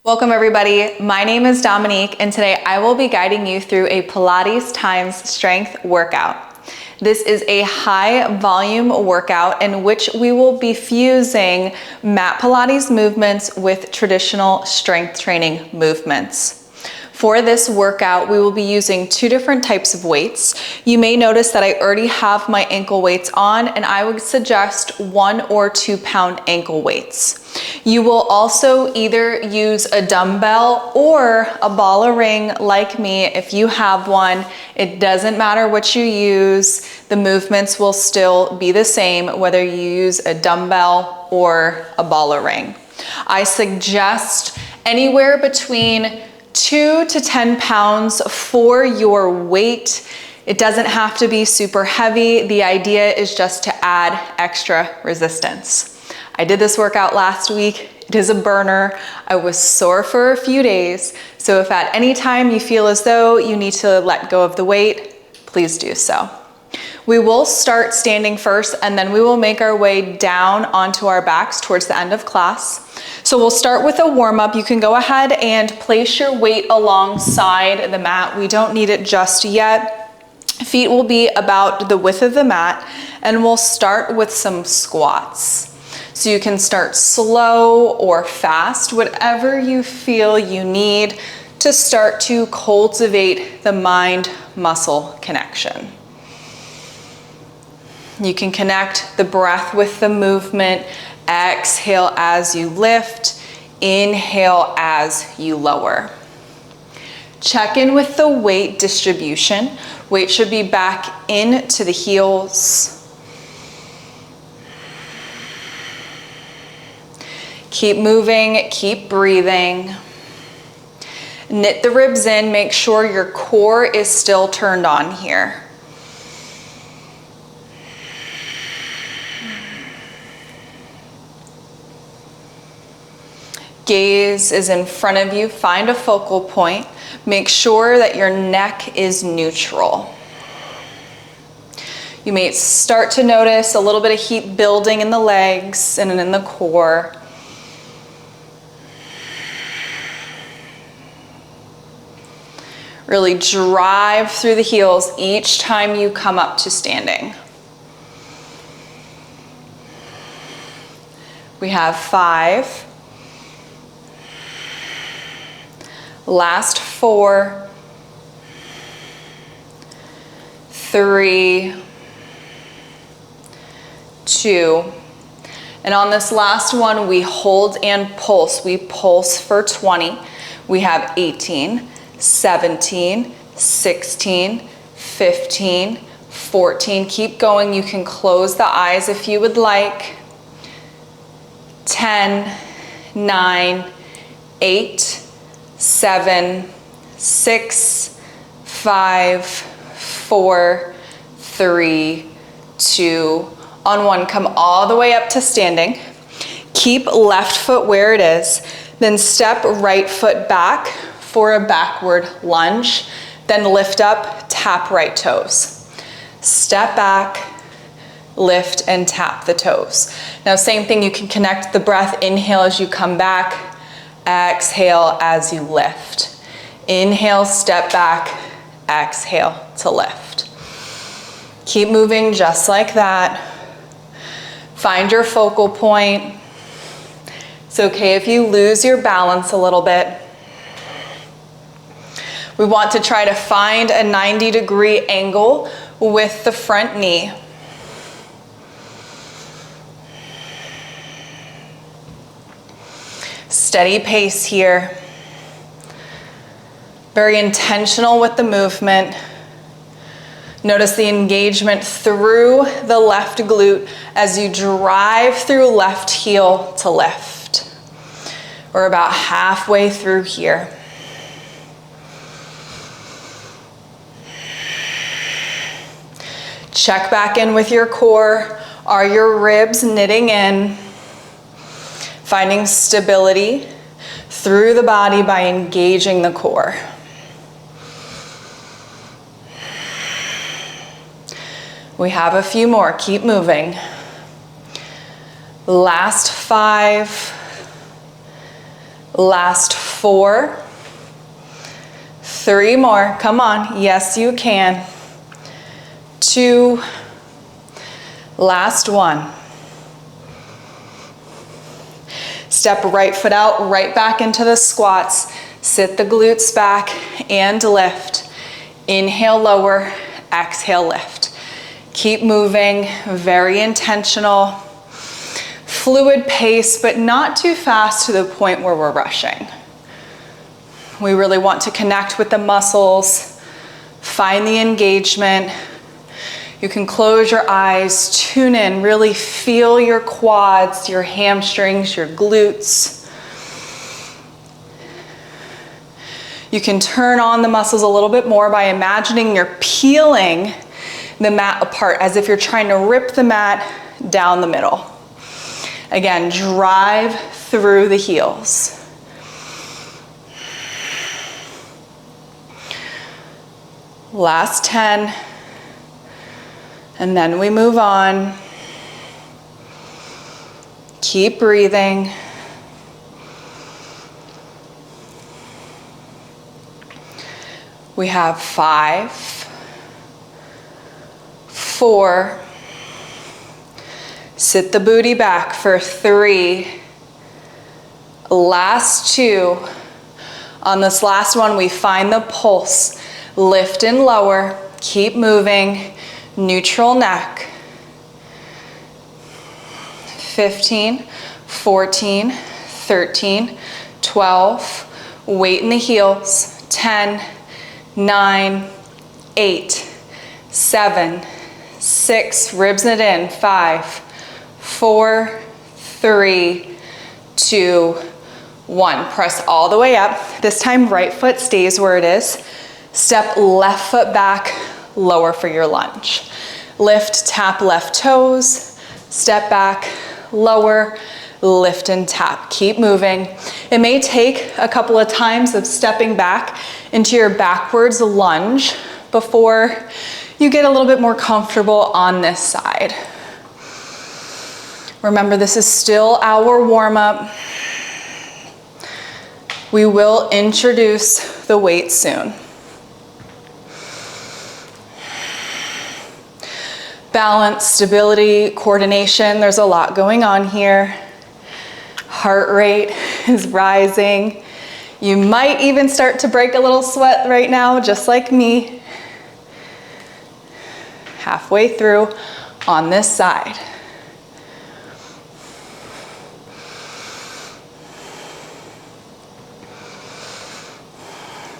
Welcome everybody, my name is Dominique and today I will be guiding you through a Pilates times strength workout. This is a high volume workout in which we will be fusing mat Pilates movements with traditional strength training movements. For this workout, we will be using two different types of weights. You may notice that I already have my ankle weights on, and I would suggest 1 or 2 pound ankle weights. You will also either use a dumbbell or a ball or ring like me if you have one. It doesn't matter what you use, the movements will still be the same whether you use a dumbbell or a ball or ring. I suggest anywhere between 2 to 10 pounds for your weight. It doesn't have to be super heavy. The idea is just to add extra resistance. I did this workout last week. It is a burner. I was sore for a few days. So if at any time you feel as though you need to let go of the weight, please do so. We will start standing first and then we will make our way down onto our backs towards the end of class. So we'll start with a warm up. You can go ahead and place your weight alongside the mat. We don't need it just yet. Feet will be about the width of the mat and we'll start with some squats. So you can start slow or fast, whatever you feel you need to start to cultivate the mind-muscle connection. You can connect the breath with the movement. Exhale as you lift, inhale as you lower. Check in with the weight distribution. Weight should be back into the heels. Keep moving, keep breathing. Knit the ribs in, make sure your core is still turned on here. Gaze is in front of you, find a focal point. Make sure that your neck is neutral. You may start to notice a little bit of heat building in the legs and in the core. Really drive through the heels each time you come up to standing. We have 5. Last 4, 3, 2, and on this last one, we hold and pulse. We pulse for 20. We have 18, 17, 16, 15, 14. Keep going. You can close the eyes if you would like. 10, 9, 8, 7, 6, 5, 4, 3, 2, on 1. Come all the way up to standing. Keep left foot where it is. Then step right foot back for a backward lunge. Then lift up, tap right toes. Step back, lift and tap the toes. Now same thing, you can connect the breath. Inhale as you come back. Exhale as you lift. Inhale, step back, exhale to lift. Keep moving just like that. Find your focal point. It's okay if you lose your balance a little bit. We want to try to find a 90-degree angle with the front knee. Steady pace here. Very intentional with the movement. Notice the engagement through the left glute as you drive through left heel to lift. We're about halfway through here. Check back in with your core. Are your ribs knitting in? Finding stability through the body by engaging the core. We have a few more, keep moving. Last 5, Last 4. 3 more. Come on. Yes, you can. 2. Last 1. Step right foot out, right back into the squats. Sit the glutes back and lift. Inhale, lower. Exhale, lift. Keep moving. Very intentional. Fluid pace, but not too fast to the point where we're rushing. We really want to connect with the muscles, find the engagement. You can close your eyes, tune in, really feel your quads, your hamstrings, your glutes. You can turn on the muscles a little bit more by imagining you're peeling the mat apart as if you're trying to rip the mat down the middle. Again, drive through the heels. Last 10. And then we move on. Keep breathing. We have 5, 4. Sit the booty back for 3. Last 2. On this last one, we find the pulse. Lift and lower. Keep moving. Neutral neck. 15, 14, 13, 12. Weight in the heels. 10, 9, 8, 7, 6. Ribs it in. 5, 4, 3, 2, 1. Press all the way up. This time, right foot stays where it is. Step left foot back. Lower for your lunge. Lift, tap left toes, step back, lower, lift and tap. Keep moving. It may take a couple of times of stepping back into your backwards lunge before you get a little bit more comfortable on this side. Remember, this is still our warm-up. We will introduce the weight soon. Balance, stability, coordination, there's a lot going on here. Heart rate is rising. You might even start to break a little sweat right now, just like me. Halfway through on this side.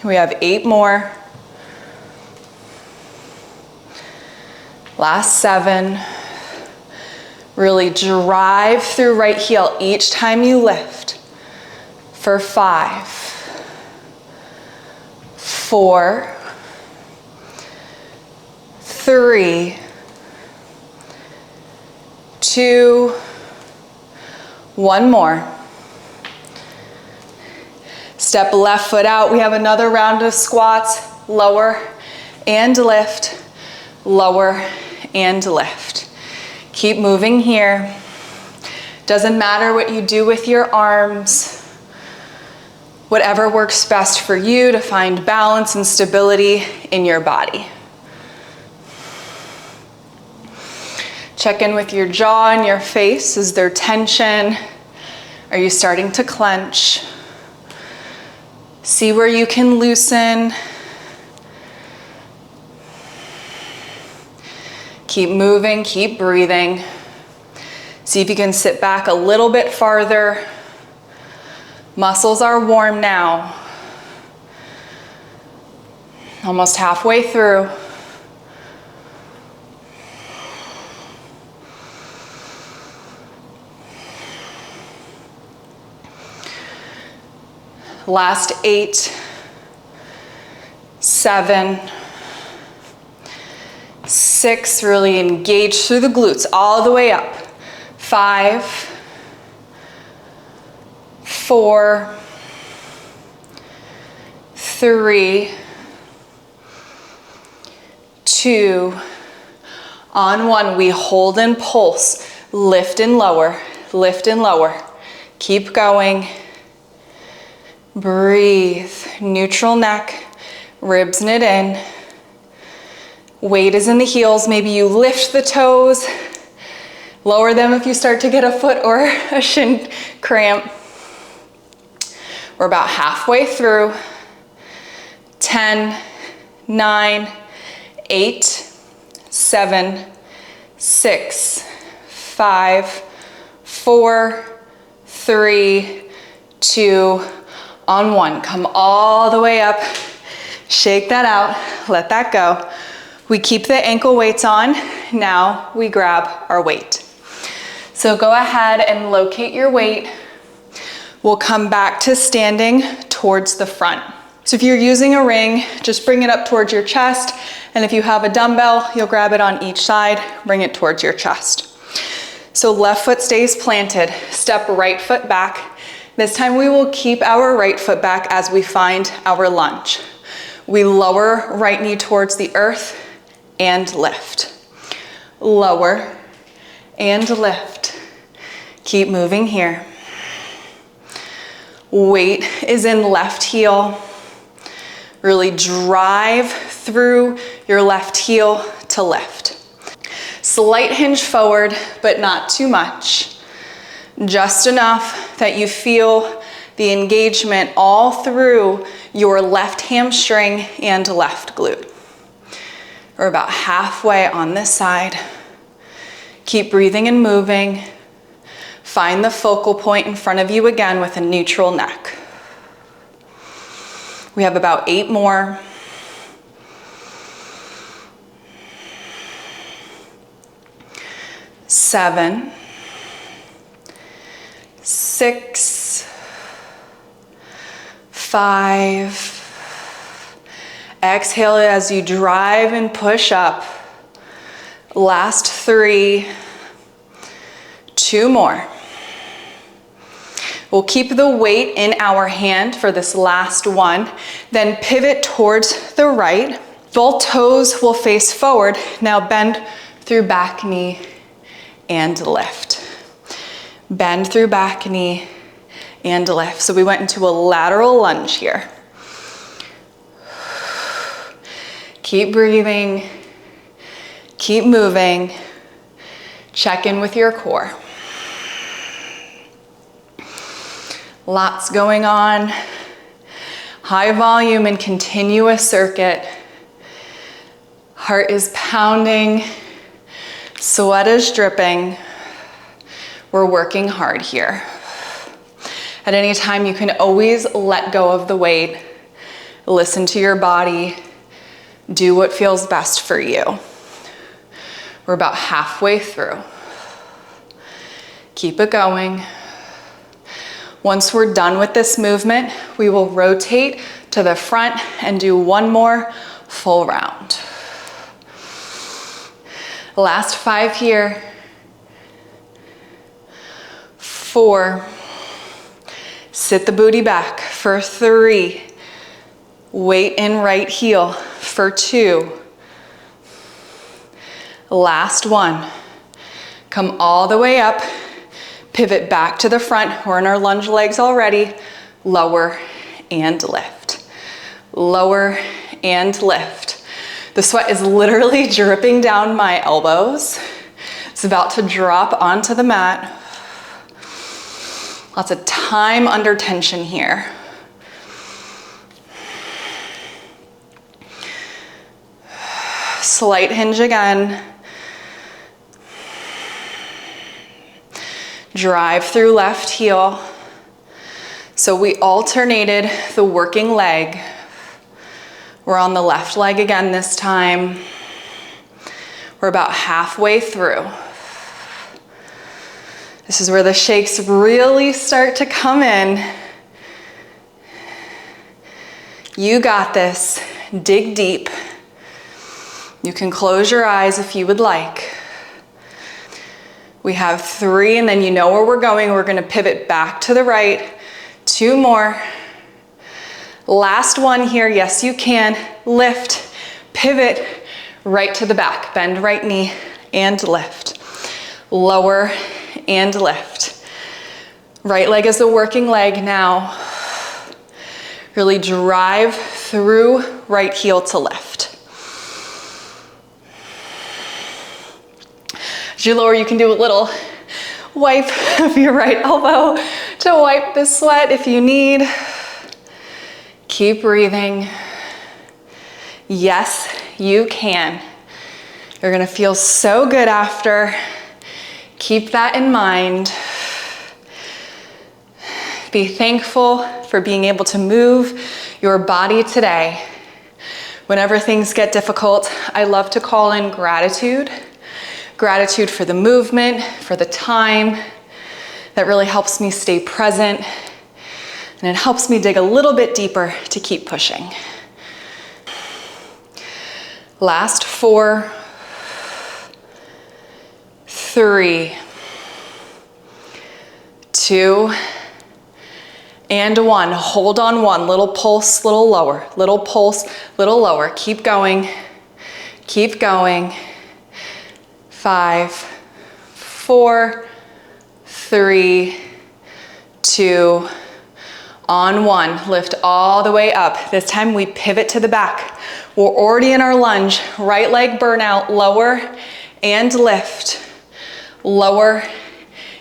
We have 8 more. Last 7. Really drive through right heel each time you lift. For 5, 4, 3, 2, 1 more. Step left foot out. We have another round of squats. Lower and lift. Lower and lift. Keep moving here. Doesn't matter what you do with your arms. Whatever works best for you to find balance and stability in your body. Check in with your jaw and your face. Is there tension? Are you starting to clench? See where you can loosen. Keep moving, keep breathing. See if you can sit back a little bit farther. Muscles are warm now. Almost halfway through. Last 8, 7, 6, really engage through the glutes all the way up. 5, 4, 3, 2, on 1. We hold and pulse, lift and lower, lift and lower. Keep going. Breathe. Neutral neck, ribs knit in. Weight is in the heels. Maybe you lift the toes. Lower them if you start to get a foot or a shin cramp. We're about halfway through. 10, 9, 8, 7, 6, 5, 4, 3, 2, on 1. Come all the way up. Shake that out. Let that go. We keep the ankle weights on. Now we grab our weight. So go ahead and locate your weight. We'll come back to standing towards the front. So if you're using a ring, just bring it up towards your chest. And if you have a dumbbell, you'll grab it on each side, bring it towards your chest. So left foot stays planted. Step right foot back. This time we will keep our right foot back as we find our lunge. We lower right knee towards the earth and lift. Lower and lift. Keep moving here. Weight is in left heel. Really drive through your left heel to lift. Slight hinge forward, but not too much. Just enough that you feel the engagement all through your left hamstring and left glute. We're about halfway on this side. Keep breathing and moving. Find the focal point in front of you again with a neutral neck. We have about 8 more. 7, 6, 5. Exhale as you drive and push up. Last 3. 2 more. We'll keep the weight in our hand for this last one, then pivot towards the right. Both toes will face forward. Now bend through back knee and lift. Bend through back knee and lift. So we went into a lateral lunge here. Keep breathing, keep moving. Check in with your core. Lots going on. High volume and continuous circuit. Heart is pounding. Sweat is dripping. We're working hard here. At any time, you can always let go of the weight. Listen to your body. Do what feels best for you. We're about halfway through. Keep it going. Once we're done with this movement, we will rotate to the front and do one more full round. Last 5 here. 4. Sit the booty back for 3. Weight in right heel for 2. Last 1. Come all the way up. Pivot back to the front. We're in our lunge legs already. Lower and lift. Lower and lift. The sweat is literally dripping down my elbows. It's about to drop onto the mat. Lots of time under tension here. Slight hinge again. Drive through left heel. So we alternated the working leg. We're on the left leg again this time. We're about halfway through. This is where the shakes really start to come in. You got this. Dig deep. You can close your eyes if you would like. We have 3, and then you know where we're going. We're gonna pivot back to the right. 2 more. Last one here. Yes, you can. Lift, pivot, right to the back. Bend right knee and lift. Lower and lift. Right leg is the working leg now. Really drive through right heel to lift. As you lower, you can do a little wipe of your right elbow to wipe the sweat if you need. Keep breathing. Yes, you can. You're gonna feel so good after. Keep that in mind. Be thankful for being able to move your body today. Whenever things get difficult, I love to call in gratitude. Gratitude for the movement, for the time. That really helps me stay present. And it helps me dig a little bit deeper to keep pushing. Last 4, 3, 2, and 1. Hold on 1. Little pulse, little lower. Little pulse, little lower. Keep going. Keep going. 5, 4, 3, 2, on 1. Lift all the way up. This time we pivot to the back. We're already in our lunge. Right leg burnout. Lower and lift. Lower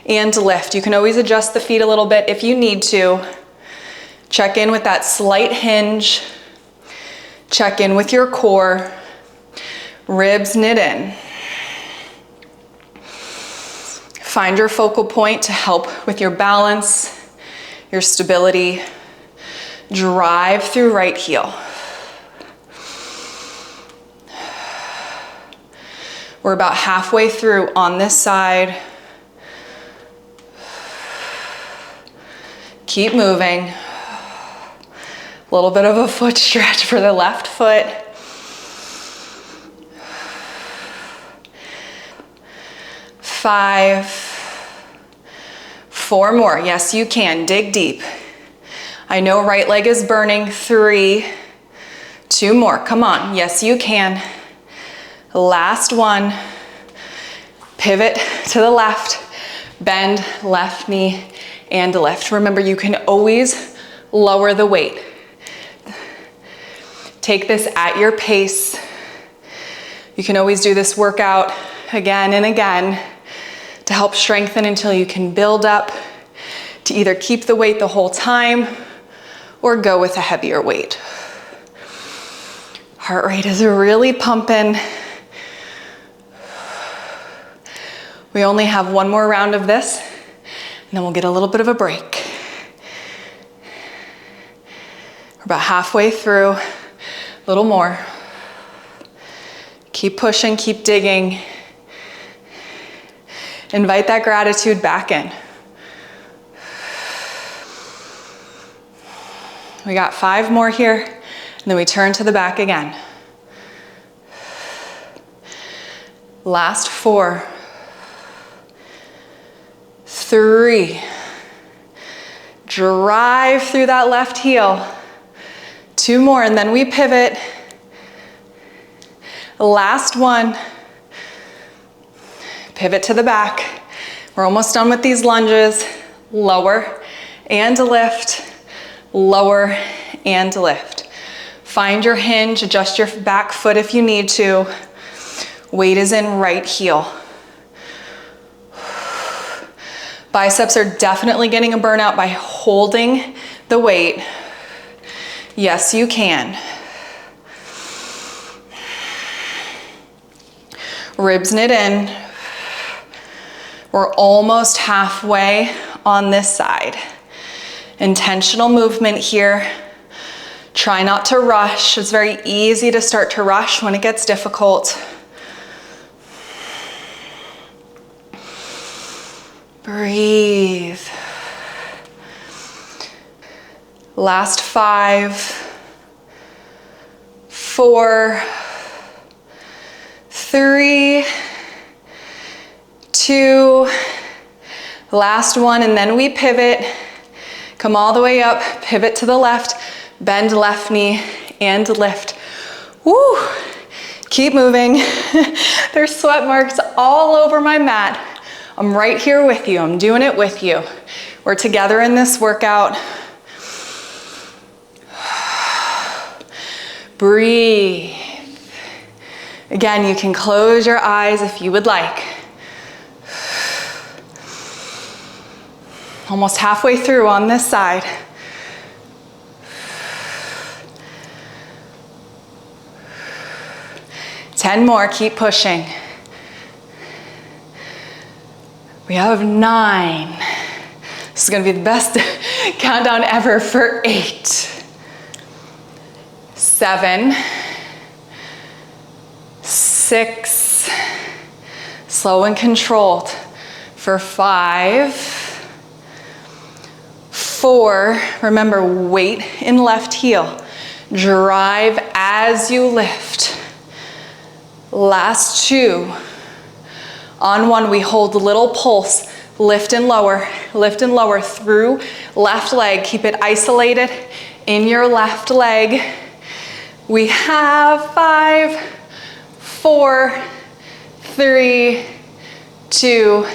and lift. You can always adjust the feet a little bit if you need to. Check in with that slight hinge. Check in with your core. Ribs knit in. Find your focal point to help with your balance, your stability. Drive through right heel. We're about halfway through on this side. Keep moving. A little bit of a foot stretch for the left foot. 5, 4 more. Yes, you can. Dig deep. I know right leg is burning. 3, 2 more. Come on. Yes, you can. Last 1. Pivot to the left. Bend left knee and lift. Remember, you can always lower the weight. Take this at your pace. You can always do this workout again and again to help strengthen until you can build up to either keep the weight the whole time or go with a heavier weight. Heart rate is really pumping. We only have 1 more round of this, and then we'll get a little bit of a break. We're about halfway through, a little more. Keep pushing, keep digging. Invite that gratitude back in. We got 5 more here, and then we turn to the back again. Last 4, 3. Drive through that left heel. 2 more, and then we pivot. Last 1. Pivot to the back. We're almost done with these lunges. Lower and lift. Lower and lift. Find your hinge, adjust your back foot if you need to. Weight is in right heel. Biceps are definitely getting a burnout by holding the weight. Yes, you can. Ribs knit in. We're almost halfway on this side. Intentional movement here. Try not to rush. It's very easy to start to rush when it gets difficult. Breathe. Last 5, 4, 3, 2, last 1, and then we pivot. Come all the way up, pivot to the left, bend left knee, and lift. Woo! Keep moving. There's sweat marks all over my mat. I'm right here with you. I'm doing it with you. We're together in this workout. Breathe. Again, you can close your eyes if you would like. Almost halfway through on this side. Ten more, keep pushing. We have 9. This is gonna be the best countdown ever for 8. 7. 6. Slow and controlled. For 5. 4. Remember, weight in left heel. Drive as you lift. Last 2. On 1, we hold a little pulse. Lift and lower through left leg. Keep it isolated in your left leg. We have 5, 4, 3, 2,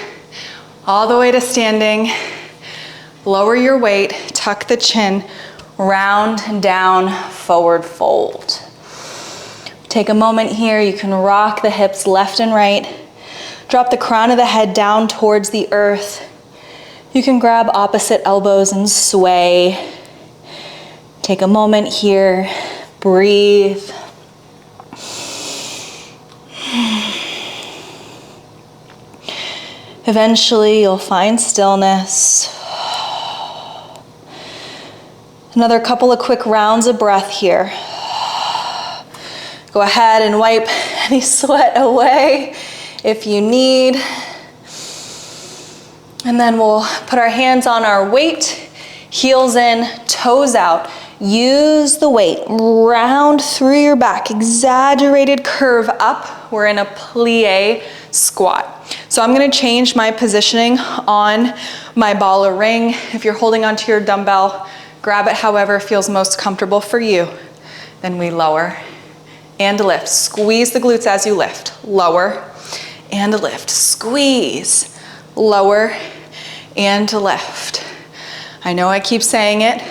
all the way to standing. Lower your weight, tuck the chin, round and down, forward fold. Take a moment here. You can rock the hips left and right. Drop the crown of the head down towards the earth. You can grab opposite elbows and sway. Take a moment here. Breathe. Eventually, you'll find stillness. Another couple of quick rounds of breath here. Go ahead and wipe any sweat away if you need. And then we'll put our hands on our weight, heels in, toes out. Use the weight, round through your back, exaggerated curve up. We're in a plie squat. So I'm gonna change my positioning on my ball or ring. If you're holding onto your dumbbell, grab it however feels most comfortable for you. Then we lower and lift. Squeeze the glutes as you lift. Lower and lift. Squeeze. Lower and lift. I know I keep saying it.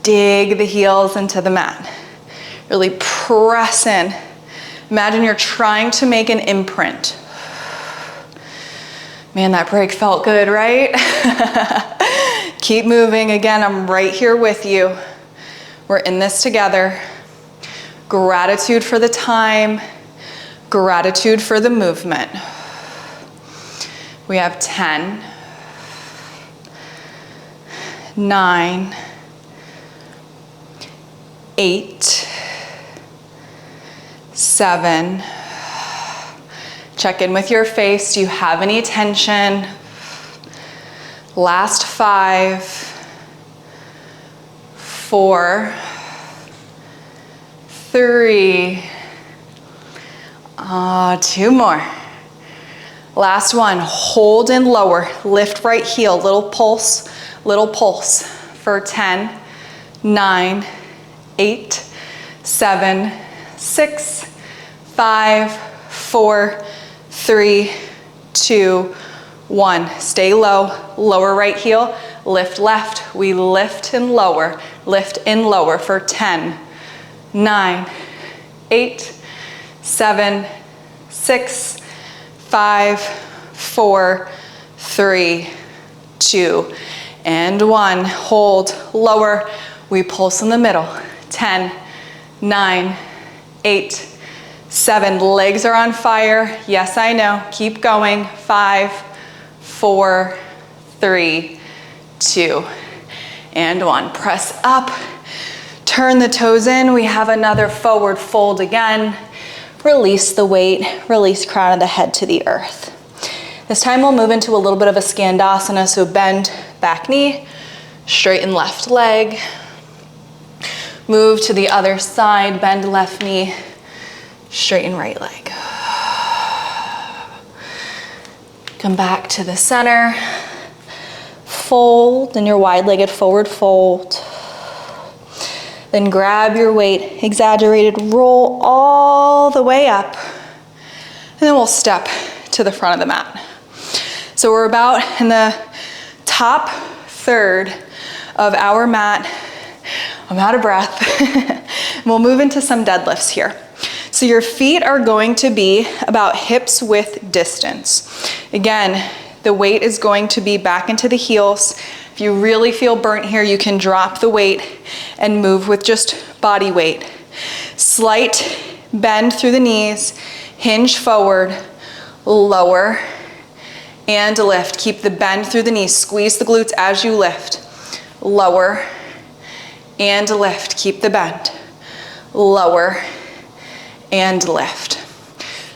Dig the heels into the mat. Really press in. Imagine you're trying to make an imprint. Man, that break felt good, right? Keep moving. Again, I'm right here with you. We're in this together. Gratitude for the time. Gratitude for the movement. We have 10, 9, 8, 7. Check in with your face. Do you have any tension? Last 5, 4, 3, 2 more. Last one, hold and lower. Lift right heel, little pulse for 10, 9, 8, 7, 6, 5, 4, 3, 2, 1. Stay low, lower right heel, lift left. We lift and lower for 10, 9, 8, 7, 6, 5, 4, 3, 2, and 1. Hold, lower. We pulse in the middle. 10, 9, 8, 7. Legs are on fire. Yes, I know. Keep going. 5, 4, 3, 2, and 1. Press up. Turn the toes in. We have another forward fold again. Release the weight. Release crown of the head to the earth. This time we'll move into a little bit of a skandasana. So bend back knee, straighten left leg. Move to the other side, bend left knee, straighten right leg. Come back to the center. Fold in your wide-legged forward fold. Then grab your weight, exaggerated, roll all the way up. And then we'll step to the front of the mat. So we're about in the top third of our mat. I'm out of breath. We'll move into some deadlifts here. So your feet are going to be about hips width distance. Again, the weight is going to be back into the heels. If you really feel burnt here, you can drop the weight and move with just body weight. Slight bend through the knees, hinge forward, lower, and lift. Keep the bend through the knees. Squeeze the glutes as you lift. Lower and lift. Keep the bend. Lower and lift.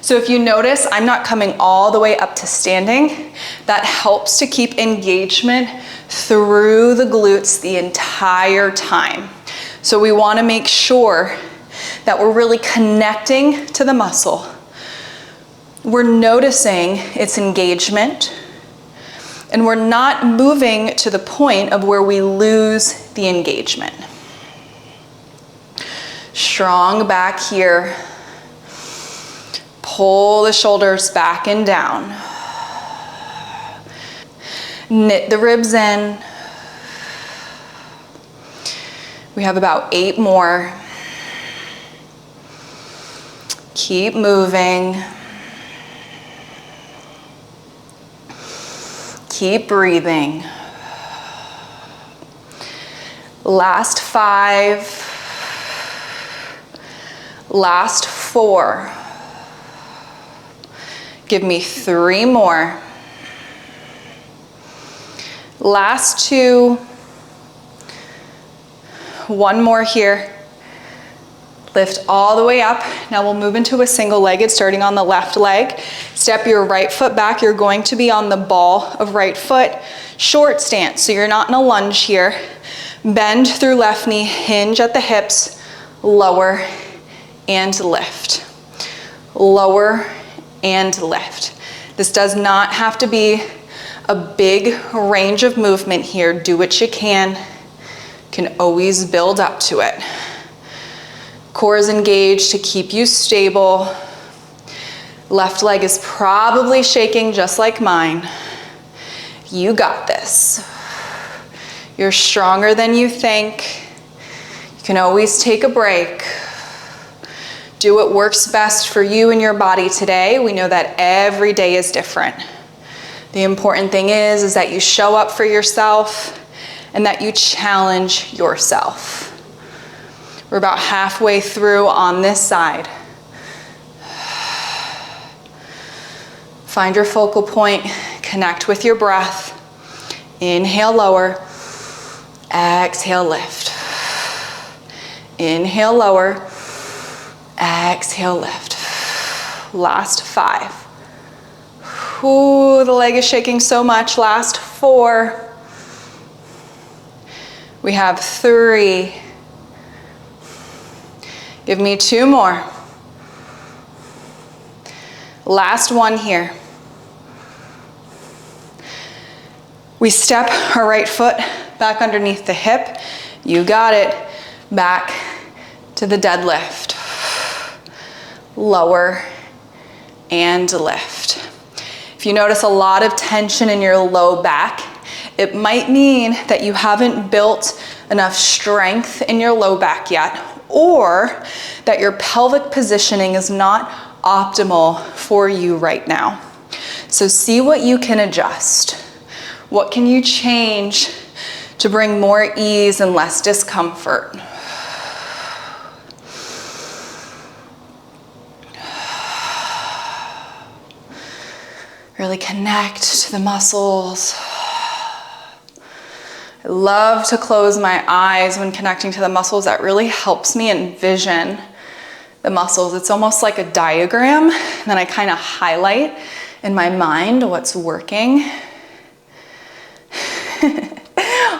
So if you notice, I'm not coming all the way up to standing. That helps to keep engagement through the glutes the entire time. So we want to make sure that we're really connecting to the muscle. We're noticing its engagement, and we're not moving to the point of where we lose the engagement. Strong back here. Pull the shoulders back and down. Knit the ribs in. We have about 8 more. Keep moving. Keep breathing. Last 5. Last 4. Give me 3 more. Last 2. 1 more here. Lift all the way up. Now we'll move into a single-legged, starting on the left leg. Step your right foot back. You're going to be on the ball of right foot. Short stance, so you're not in a lunge here. Bend through left knee, hinge at the hips, lower and lift. Lower and lift. This does not have to be a big range of movement here. Do what you can. You can always build up to it. Core is engaged to keep you stable. Left leg is probably shaking just like mine. You got this. You're stronger than you think. You can always take a break. Do what works best for you and your body today. We know that every day is different. The important thing is that you show up for yourself and that you challenge yourself. We're about halfway through on this side. Find your focal point, connect with your breath. Inhale, lower. Exhale, lift. Inhale, lower. Exhale, lift. Last 5. Ooh, the leg is shaking so much. Last 4. We have 3. Give me 2 more. Last 1 here. We step our right foot back underneath the hip. You got it. Back to the deadlift. Lower and lift. If you notice a lot of tension in your low back, it might mean that you haven't built enough strength in your low back yet, or that your pelvic positioning is not optimal for you right now. So see what you can adjust. What can you change to bring more ease and less discomfort? Really connect to the muscles. I love to close my eyes when connecting to the muscles. That really helps me envision the muscles. It's almost like a diagram. And then I kind of highlight in my mind what's working.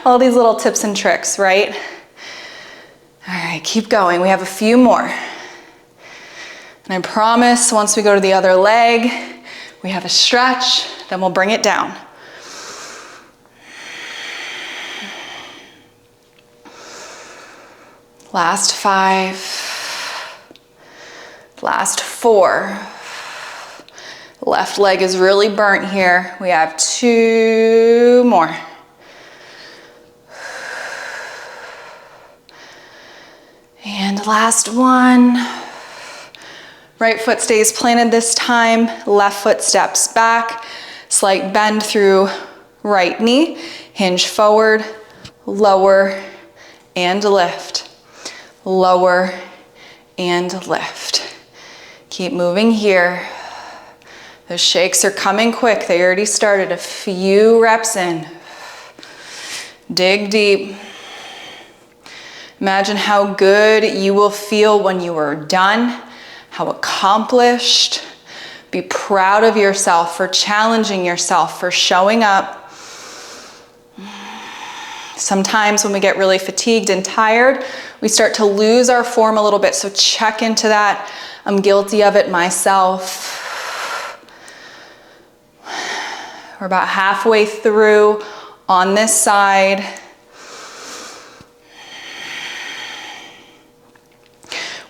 All these little tips and tricks, right? All right, keep going. We have a few more. And I promise once we go to the other leg, we have a stretch, then we'll bring it down. Last 5. Last 4. Left leg is really burnt here. We have 2 more. And last one. Right foot stays planted this time. Left foot steps back. Slight bend through right knee. Hinge forward, lower, and lift. Lower and lift. Keep moving here. Those shakes are coming quick. They already started a few reps in. Dig deep. Imagine how good you will feel when you are done, how accomplished. Be proud of yourself for challenging yourself, for showing up. Sometimes when we get really fatigued and tired, we start to lose our form a little bit, so check into that. I'm guilty of it myself. We're about halfway through on this side.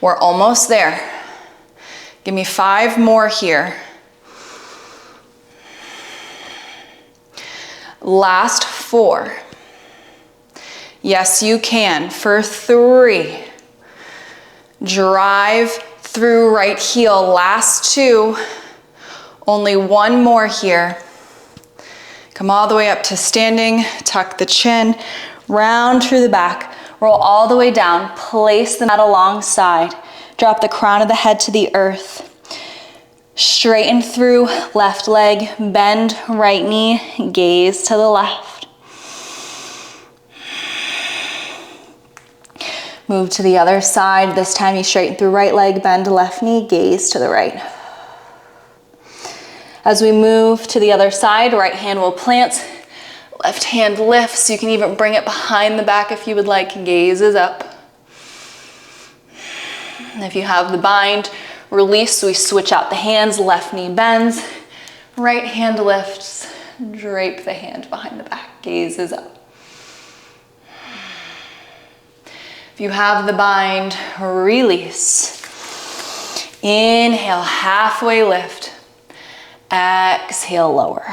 We're almost there. Give me 5 more here. Last 4. Yes, you can. For 3. Drive through right heel. Last 2. Only 1 more here. Come all the way up to standing. Tuck the chin. Round through the back. Roll all the way down. Place the mat alongside. Drop the crown of the head to the earth. Straighten through left leg. Bend right knee. Gaze to the left. Move to the other side. This time you straighten through right leg. Bend left knee. Gaze to the right. As we move to the other side, right hand will plant. Left hand lifts. You can even bring it behind the back if you would like. Gazes up. And if you have the bind, release. So we switch out the hands. Left knee bends. Right hand lifts. Drape the hand behind the back. Gazes up. If you have the bind, release. Inhale, halfway lift. Exhale, lower.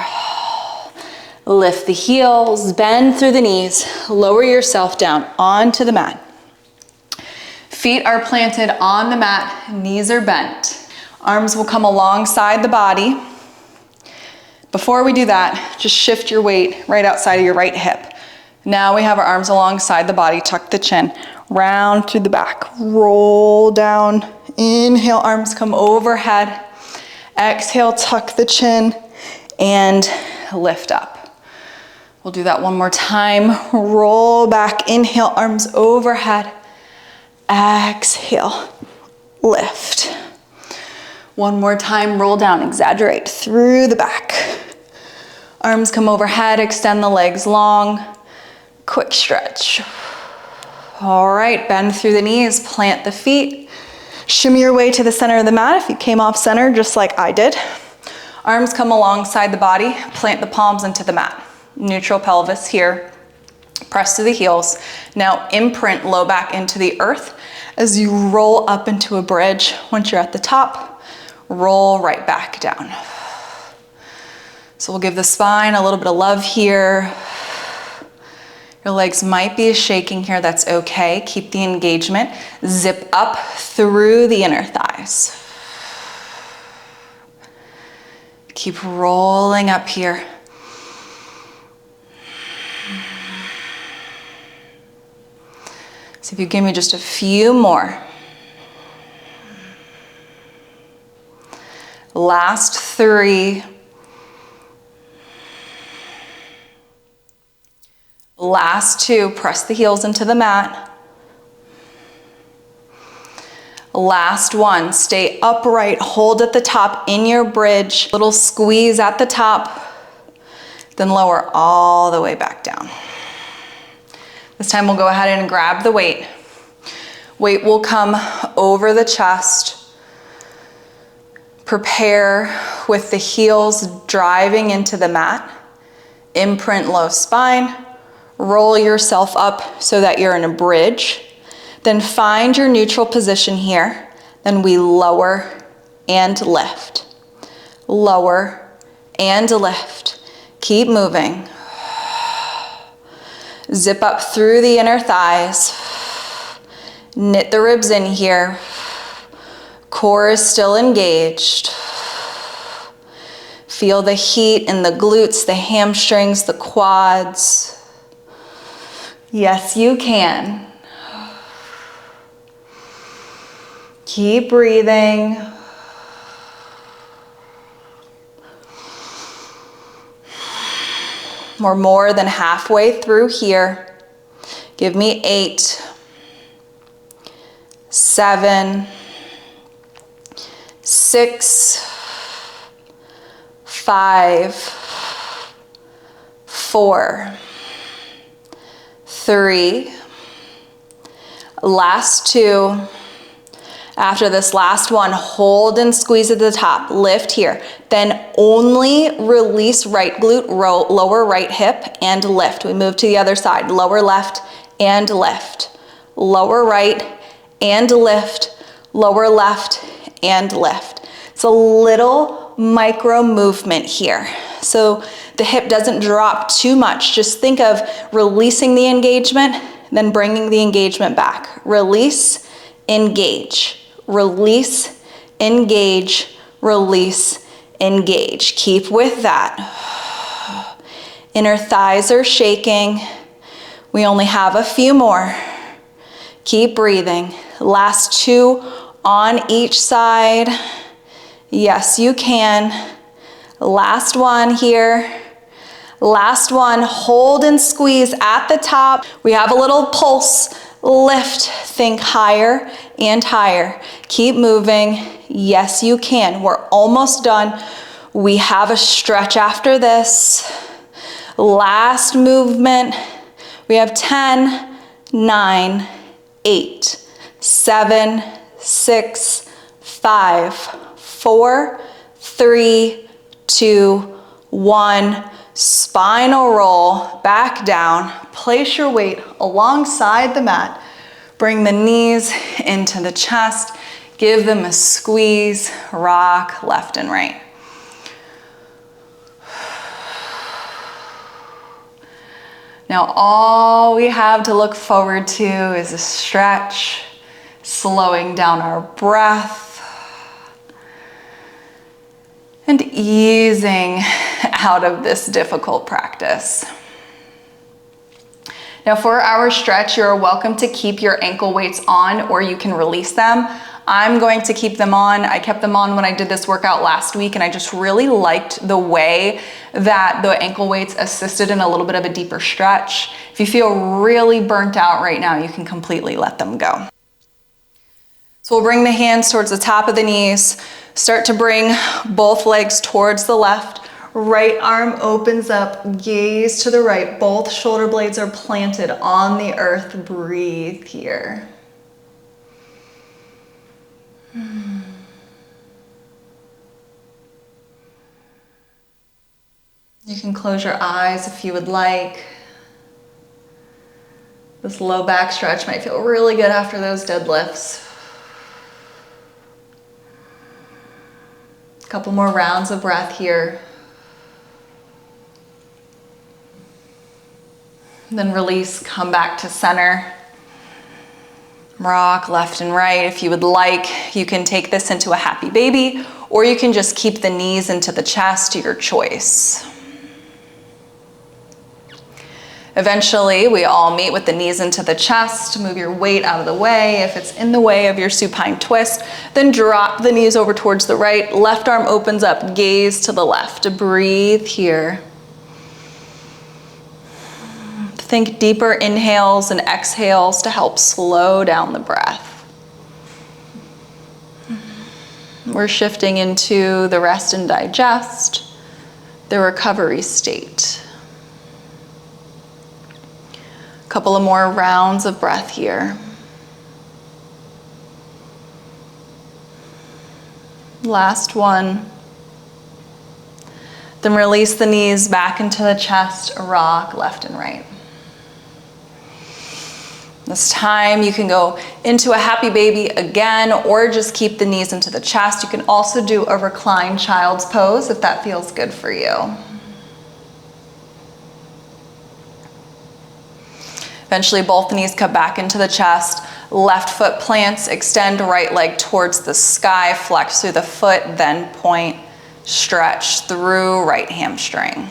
Lift the heels, bend through the knees, lower yourself down onto the mat. Feet are planted on the mat, knees are bent. Arms will come alongside the body. Before we do that, just shift your weight right outside of your right hip. Now we have our arms alongside the body, tuck the chin, round through the back, roll down. Inhale, arms come overhead. Exhale, tuck the chin and lift up. We'll do that one more time. Roll back, inhale, arms overhead. Exhale, lift. One more time, roll down, exaggerate through the back. Arms come overhead, extend the legs long. Quick stretch. All right, bend through the knees, plant the feet. Shimmy your way to the center of the mat if you came off center, just like I did. Arms come alongside the body, plant the palms into the mat. Neutral pelvis here. Press to the heels. Now imprint low back into the earth as you roll up into a bridge. Once you're at the top, roll right back down. So we'll give the spine a little bit of love here. Your legs might be shaking here, that's okay. Keep the engagement. Zip up through the inner thighs. Keep rolling up here. So if you give me just a few more. Last 3. Last 2, press the heels into the mat. Last 1, stay upright, hold at the top in your bridge, little squeeze at the top, then lower all the way back down. This time we'll go ahead and grab the weight. Weight will come over the chest. Prepare with the heels driving into the mat. Imprint low spine. Roll yourself up so that you're in a bridge. Then find your neutral position here. Then we lower and lift. Lower and lift. Keep moving. Zip up through the inner thighs. Knit the ribs in here. Core is still engaged. Feel the heat in the glutes, the hamstrings, the quads. Yes, you can. Keep breathing. We're more than halfway through here. Give me 8, 7, 6, 5, 4, 3, last 2. After this last one, hold and squeeze at the top, lift here. Then only release right glute, lower right hip and lift. We move to the other side, lower left and lift. Lower right and lift, lower left and lift. It's a little micro movement here. So the hip doesn't drop too much. Just think of releasing the engagement, then bringing the engagement back. Release, engage. Release, engage, release, engage. Keep with that. Inner thighs are shaking. We only have a few more. Keep breathing. Last 2 on each side. Yes, you can. Last one here. Last one, hold and squeeze at the top. We have a little pulse. Lift, think higher and higher. Keep moving. Yes, you can. We're almost done. We have a stretch after this. Last movement. We have 10, 9, 8, 7, 6, 5, 4, 3, 2, 1. Spinal roll back down. Place your weight alongside the mat. Bring the knees into the chest. Give them a squeeze. Rock left and right. Now all we have to look forward to is a stretch, slowing down our breath, and easing out of this difficult practice. Now for our stretch, you're welcome to keep your ankle weights on or you can release them. I'm going to keep them on. I kept them on when I did this workout last week and I just really liked the way that the ankle weights assisted in a little bit of a deeper stretch. If you feel really burnt out right now, you can completely let them go. So we'll bring the hands towards the top of the knees. Start to bring both legs towards the left. Right arm opens up, gaze to the right. Both shoulder blades are planted on the earth. Breathe here. You can close your eyes if you would like. This low back stretch might feel really good after those deadlifts. A couple more rounds of breath here. Then release, come back to center. Rock left and right. If you would like, you can take this into a happy baby, or you can just keep the knees into the chest, your choice. Eventually, we all meet with the knees into the chest. Move your weight out of the way. If it's in the way of your supine twist, then drop the knees over towards the right. Left arm opens up, gaze to the left. Breathe here. Think deeper inhales and exhales to help slow down the breath. We're shifting into the rest and digest, the recovery state. A couple of more rounds of breath here. Last one. Then release the knees back into the chest, rock left and right. This time you can go into a happy baby again, or just keep the knees into the chest. You can also do a reclined child's pose if that feels good for you. Eventually both knees come back into the chest. Left foot plants, extend right leg towards the sky, flex through the foot, then point, stretch through right hamstring.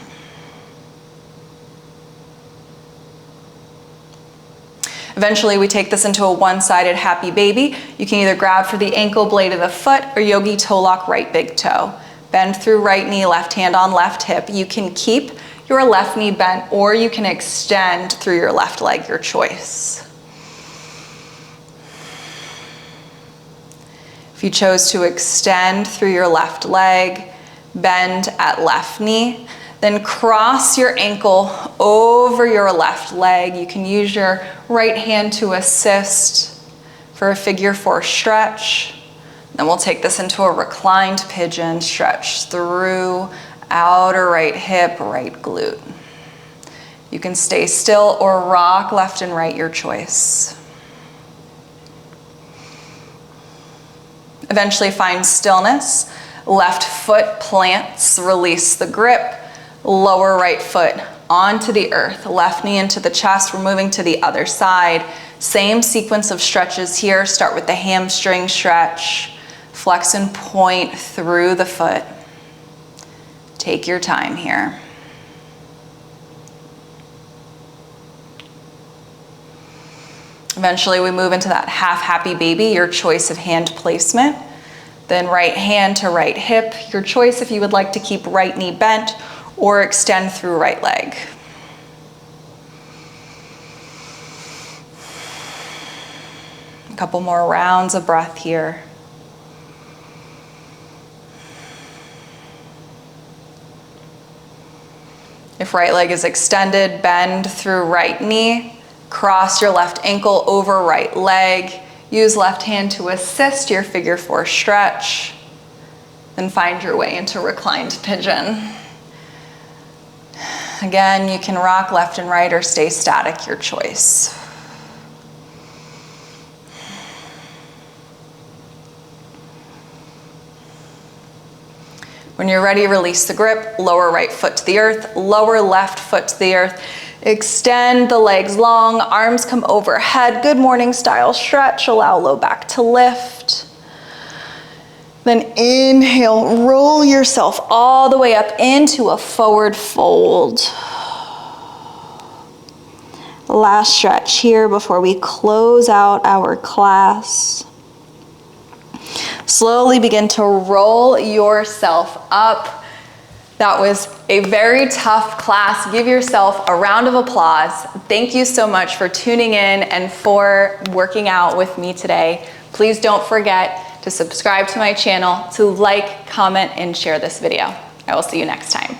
Eventually, we take this into a one-sided happy baby. You can either grab for the ankle blade of the foot or yogi toe lock right big toe. Bend through right knee, left hand on left hip. You can keep your left knee bent or you can extend through your left leg, your choice. If you chose to extend through your left leg, bend at left knee, then cross your ankle over your left leg. You can use your right hand to assist for a figure 4 stretch. Then we'll take this into a reclined pigeon, stretch through outer right hip, right glute. You can stay still or rock left and right, your choice. Eventually find stillness. Left foot plants, release the grip. Lower right foot onto the earth, left knee into the chest. We're moving to the other side. Same sequence of stretches here. Start with the hamstring stretch. Flex and point through the foot. Take your time here. Eventually we move into that half happy baby, your choice of hand placement. Then right hand to right hip, your choice if you would like to keep right knee bent or extend through right leg. A couple more rounds of breath here. If right leg is extended, bend through right knee, cross your left ankle over right leg, use left hand to assist your figure 4 stretch, then find your way into reclined pigeon. Again, you can rock left and right or stay static, your choice. When you're ready, release the grip, lower right foot to the earth, lower left foot to the earth. Extend the legs long, arms come overhead, good morning style stretch, allow low back to lift. Then inhale, roll yourself all the way up into a forward fold. Last stretch here before we close out our class. Slowly begin to roll yourself up. That was a very tough class. Give yourself a round of applause. Thank you so much for tuning in and for working out with me today. Please don't forget to subscribe to my channel, to like, comment, and share this video. I will see you next time.